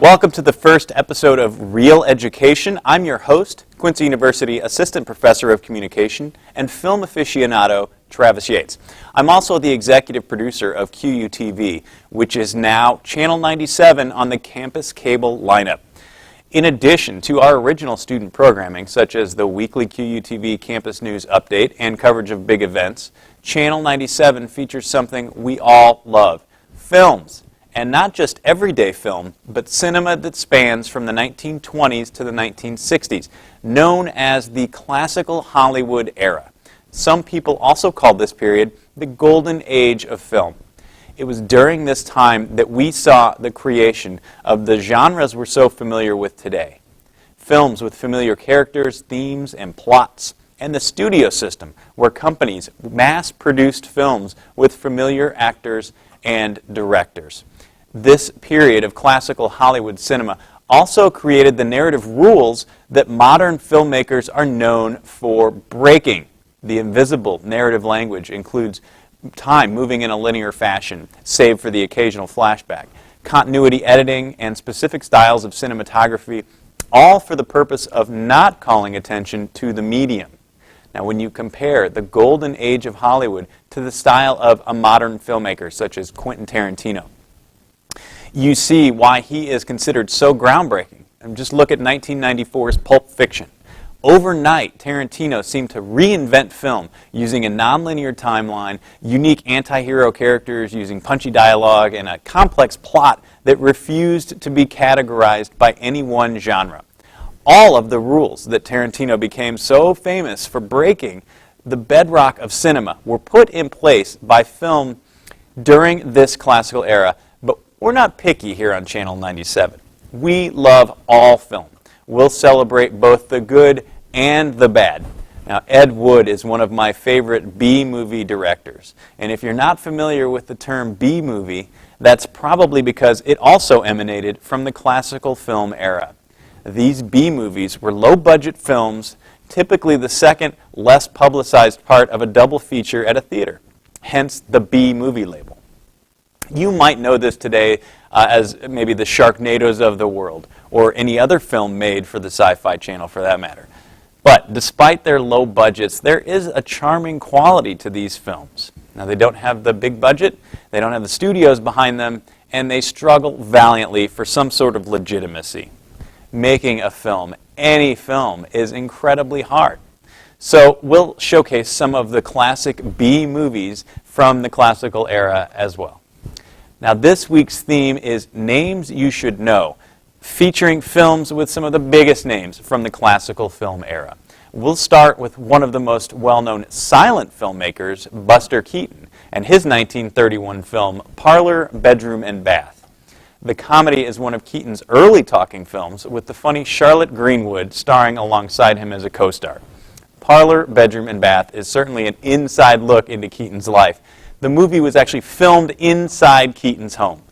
Welcome to the first episode of Real Education. I'm your host, Quincy University Assistant Professor of Communication and film aficionado, Travis Yates. I'm also the executive producer of QUTV, which is now Channel 97 on the campus cable lineup. In addition to our original student programming, such as the weekly QUTV Campus News Update and coverage of big events, Channel 97 features something we all love, films. And not just everyday film, but cinema that spans from the 1920s to the 1960s, known as the classical Hollywood era. Some people also call this period the golden age of film. It was during this time that we saw the creation of the genres we're so familiar with today. Films with familiar characters, themes, and plots, and the studio system, where companies mass-produced films with familiar actors and directors. This period of classical Hollywood cinema also created the narrative rules that modern filmmakers are known for breaking. The invisible narrative language includes time moving in a linear fashion, save for the occasional flashback, continuity editing, and specific styles of cinematography, all for the purpose of not calling attention to the medium. Now, when you compare the golden age of Hollywood to the style of a modern filmmaker such as Quentin Tarantino, you see why he is considered so groundbreaking. And just look at 1994's Pulp Fiction. Overnight, Tarantino seemed to reinvent film using a nonlinear timeline, unique anti-hero characters using punchy dialogue, and a complex plot that refused to be categorized by any one genre. All of the rules that Tarantino became so famous for breaking, the bedrock of cinema, were put in place by film during this classical era. But we're not picky here on Channel 97. We love all film. We'll celebrate both the good and the bad. Now, Ed Wood is one of my favorite B-movie directors. And if you're not familiar with the term B-movie, that's probably because it also emanated from the classical film era. These B-movies were low-budget films, typically the second, less publicized part of a double feature at a theater, hence the B-movie label. You might know this today as maybe the Sharknadoes of the world, or any other film made for the Sci-Fi Channel for that matter. But despite their low budgets, there is a charming quality to these films. Now, they don't have the big budget, they don't have the studios behind them, and they struggle valiantly for some sort of legitimacy. Making a film, any film, is incredibly hard. So we'll showcase some of the classic B movies from the classical era as well. Now, this week's theme is Names You Should Know, featuring films with some of the biggest names from the classical film era. We'll start with one of the most well-known silent filmmakers, Buster Keaton, and his 1931 film, Parlor, Bedroom, and Bath. The comedy is one of Keaton's early talking films, with the funny Charlotte Greenwood starring alongside him as a co-star. Parlor, Bedroom, and Bath is certainly an inside look into Keaton's life. The movie was actually filmed inside Keaton's home.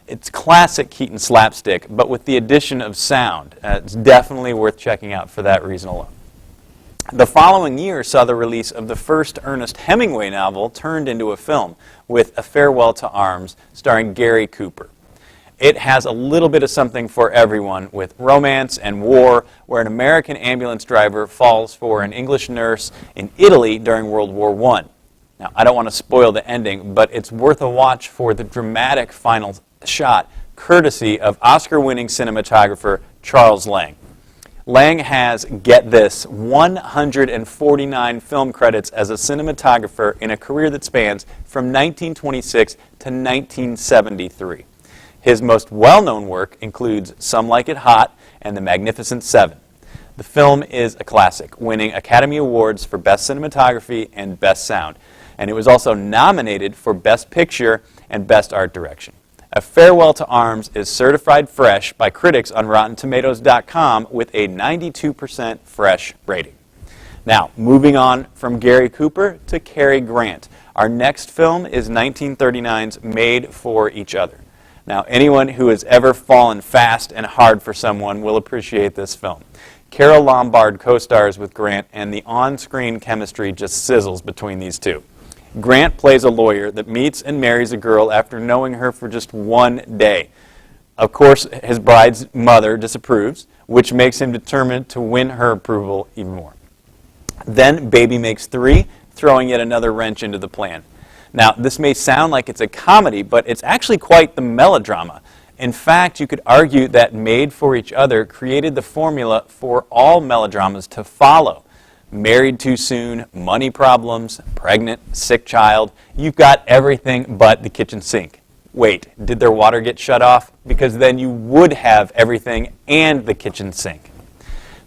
It's classic Keaton slapstick, but with the addition of sound. It's definitely worth checking out for that reason alone. The following year saw the release of the first Ernest Hemingway novel turned into a film, with A Farewell to Arms, starring Gary Cooper. It has a little bit of something for everyone, with romance and war, where an American ambulance driver falls for an English nurse in Italy during World War I. Now, I don't want to spoil the ending, but it's worth a watch for the dramatic final shot, courtesy of Oscar-winning cinematographer Charles Lang. Lang has, get this, 149 film credits as a cinematographer in a career that spans from 1926 to 1973. His most well-known work includes Some Like It Hot and The Magnificent Seven. The film is a classic, winning Academy Awards for Best Cinematography and Best Sound. And it was also nominated for Best Picture and Best Art Direction. A Farewell to Arms is certified fresh by critics on RottenTomatoes.com with a 92% fresh rating. Now, moving on from Gary Cooper to Cary Grant. Our next film is 1939's Made for Each Other. Now, anyone who has ever fallen fast and hard for someone will appreciate this film. Carol Lombard co-stars with Grant, and the on-screen chemistry just sizzles between these two. Grant plays a lawyer that meets and marries a girl after knowing her for just one day. Of course, his bride's mother disapproves, which makes him determined to win her approval even more. Then baby makes 3, throwing yet another wrench into the plan. Now, this may sound like it's a comedy, but it's actually quite the melodrama. In fact, you could argue that Made for Each Other created the formula for all melodramas to follow. Married too soon, money problems, pregnant, sick child. You've got everything but the kitchen sink. Wait, did their water get shut off? Because then you would have everything and the kitchen sink.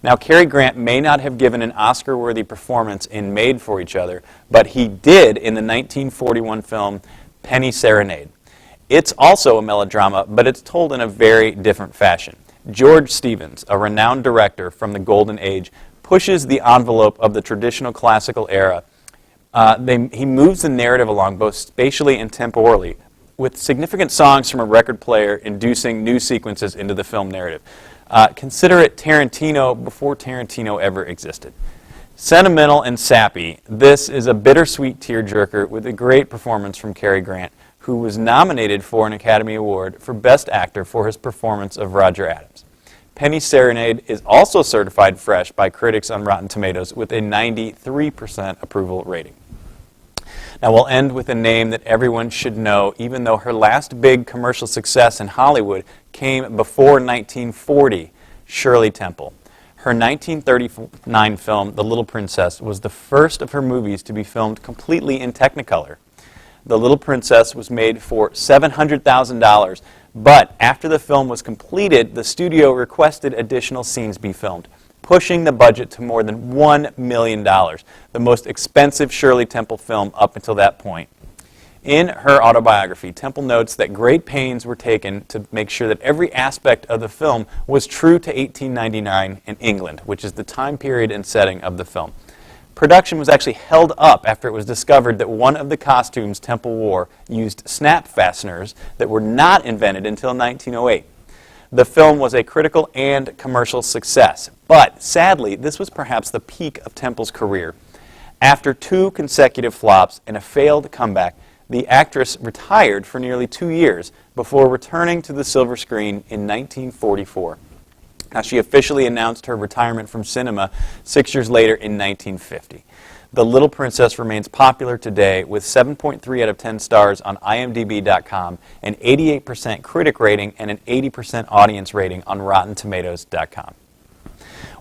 Now, Cary Grant may not have given an Oscar-worthy performance in Made for Each Other, but he did in the 1941 film Penny Serenade. It's also a melodrama, but it's told in a very different fashion. George Stevens, a renowned director from the Golden Age, pushes the envelope of the traditional classical era. He moves the narrative along both spatially and temporally, with significant songs from a record player inducing new sequences into the film narrative. Consider it Tarantino before Tarantino ever existed. Sentimental and sappy, this is a bittersweet tearjerker with a great performance from Cary Grant, who was nominated for an Academy Award for Best Actor for his performance of Roger Adams. Penny Serenade is also certified fresh by critics on Rotten Tomatoes with a 93% approval rating. Now, we'll end with a name that everyone should know, even though her last big commercial success in Hollywood came before 1940, Shirley Temple. Her 1939 film, The Little Princess, was the first of her movies to be filmed completely in Technicolor. The Little Princess was made for $700,000, but after the film was completed, the studio requested additional scenes be filmed, pushing the budget to more than $1 million, the most expensive Shirley Temple film up until that point. In her autobiography, Temple notes that great pains were taken to make sure that every aspect of the film was true to 1899 in England, which is the time period and setting of the film. Production was actually held up after it was discovered that one of the costumes Temple wore used snap fasteners that were not invented until 1908. The film was a critical and commercial success, but sadly, this was perhaps the peak of Temple's career. After 2 consecutive flops and a failed comeback, the actress retired for nearly 2 years before returning to the silver screen in 1944. Now, she officially announced her retirement from cinema 6 years later in 1950. The Little Princess remains popular today with 7.3 out of 10 stars on IMDb.com, an 88% critic rating, and an 80% audience rating on RottenTomatoes.com.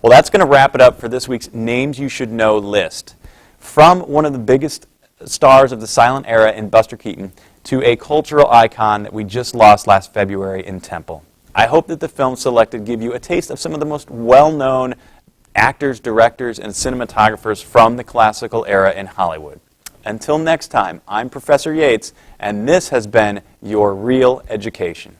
Well, that's going to wrap it up for this week's Names You Should Know list. From one of the biggest stars of the silent era in Buster Keaton to a cultural icon that we just lost last February in Temple. I hope that the films selected give you a taste of some of the most well-known actors, directors, and cinematographers from the classical era in Hollywood. Until next time, I'm Professor Yates, and this has been your Real Education.